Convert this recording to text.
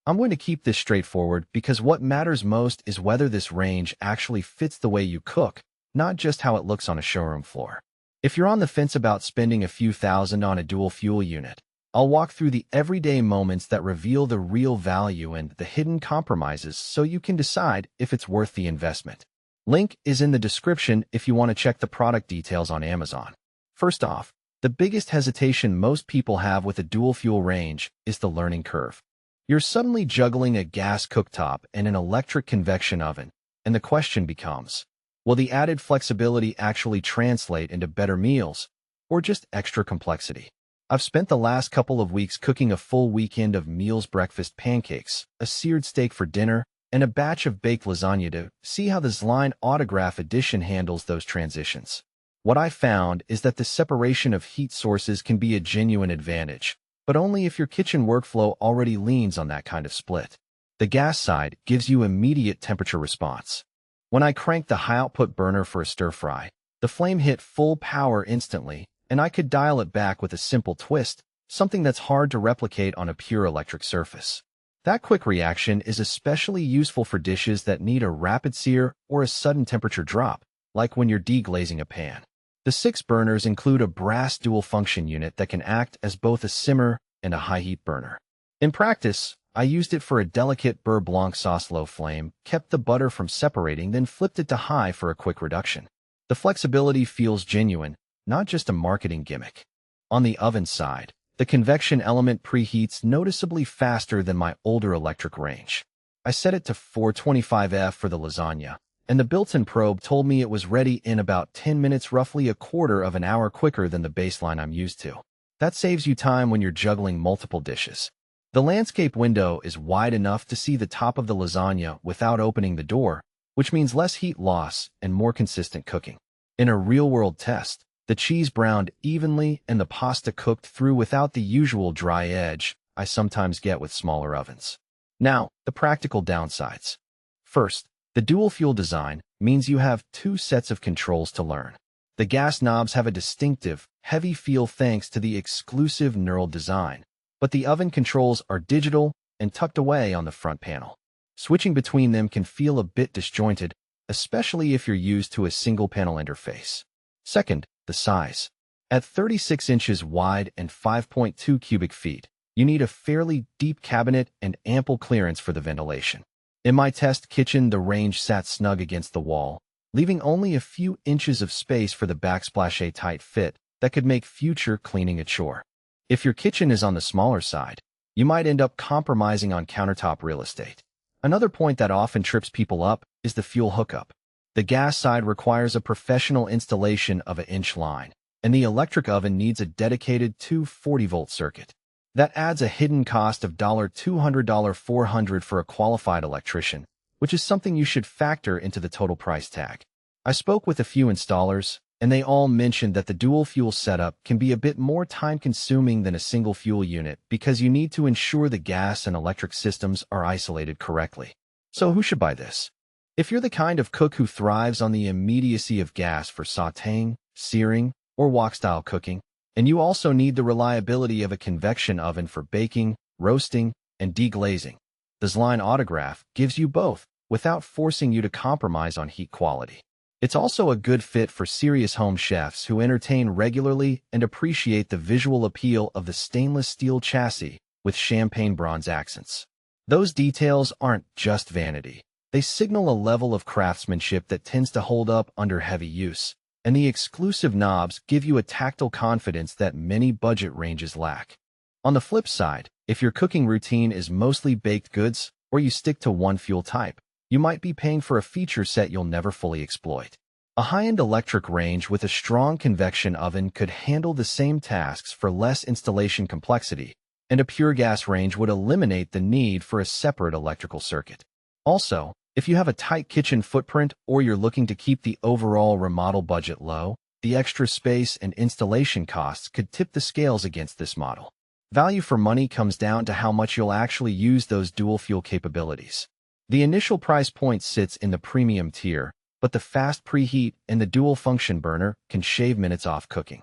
I'm going to keep this straightforward because what matters most is whether this range actually fits the way you cook, not just how it looks on a showroom floor. If you're on the fence about spending a few thousand on a dual fuel unit, I'll walk through the everyday moments that reveal the real value and the hidden compromises so you can decide if it's worth the investment. Link is in the description if you want to check the product details on Amazon. First off, the biggest hesitation most people have with a dual fuel range is the learning curve. You're suddenly juggling a gas cooktop and an electric convection oven, and the question becomes, will the added flexibility actually translate into better meals, or just extra complexity? I've spent the last couple of weeks cooking a full weekend of meals: breakfast pancakes, a seared steak for dinner, and a batch of baked lasagna to see how the ZLINE Autograph Edition handles those transitions. What I found is that the separation of heat sources can be a genuine advantage, but only if your kitchen workflow already leans on that kind of split. The gas side gives you immediate temperature response. When I cranked the high-output burner for a stir-fry, the flame hit full power instantly, and I could dial it back with a simple twist, something that's hard to replicate on a pure electric surface. That quick reaction is especially useful for dishes that need a rapid sear or a sudden temperature drop, like when you're deglazing a pan. The 6 burners include a brass dual-function unit that can act as both a simmer and a high-heat burner. In practice, I used it for a delicate beurre blanc sauce. Low flame kept the butter from separating, then flipped it to high for a quick reduction. The flexibility feels genuine, not just a marketing gimmick. On the oven side, the convection element preheats noticeably faster than my older electric range. I set it to 425 for the lasagna, and the built-in probe told me it was ready in about 10 minutes, roughly a quarter of an hour quicker than the baseline I'm used to. That saves you time when you're juggling multiple dishes. The landscape window is wide enough to see the top of the lasagna without opening the door, which means less heat loss and more consistent cooking. In a real-world test, the cheese browned evenly and the pasta cooked through without the usual dry edge I sometimes get with smaller ovens. Now, the practical downsides. First, the dual-fuel design means you have 2 sets of controls to learn. The gas knobs have a distinctive, heavy feel thanks to the exclusive knurled design, but the oven controls are digital and tucked away on the front panel. Switching between them can feel a bit disjointed, especially if you're used to a single-panel interface. Second, the size. At 36 inches wide and 5.2 cubic feet, you need a fairly deep cabinet and ample clearance for the ventilation. In my test kitchen, the range sat snug against the wall, leaving only a few inches of space for the backsplash, a tight fit that could make future cleaning a chore. If your kitchen is on the smaller side, you might end up compromising on countertop real estate. Another point that often trips people up is the fuel hookup. The gas side requires a professional installation of an inch line, and the electric oven needs a dedicated 240-volt circuit. That adds a hidden cost of $200, $400 for a qualified electrician, which is something you should factor into the total price tag. I spoke with a few installers, and they all mentioned that the dual fuel setup can be a bit more time-consuming than a single fuel unit because you need to ensure the gas and electric systems are isolated correctly. So who should buy this? If you're the kind of cook who thrives on the immediacy of gas for sautéing, searing, or wok-style cooking, and you also need the reliability of a convection oven for baking, roasting, and deglazing, the ZLINE Autograph gives you both without forcing you to compromise on heat quality. It's also a good fit for serious home chefs who entertain regularly and appreciate the visual appeal of the stainless steel chassis with champagne bronze accents. Those details aren't just vanity. They signal a level of craftsmanship that tends to hold up under heavy use, and the exclusive knobs give you a tactile confidence that many budget ranges lack. On the flip side, if your cooking routine is mostly baked goods or you stick to one fuel type, you might be paying for a feature set you'll never fully exploit. A high-end electric range with a strong convection oven could handle the same tasks for less installation complexity, and a pure gas range would eliminate the need for a separate electrical circuit. Also, if you have a tight kitchen footprint or you're looking to keep the overall remodel budget low, the extra space and installation costs could tip the scales against this model. Value for money comes down to how much you'll actually use those dual-fuel capabilities. The initial price point sits in the premium tier, but the fast preheat and the dual-function burner can shave minutes off cooking.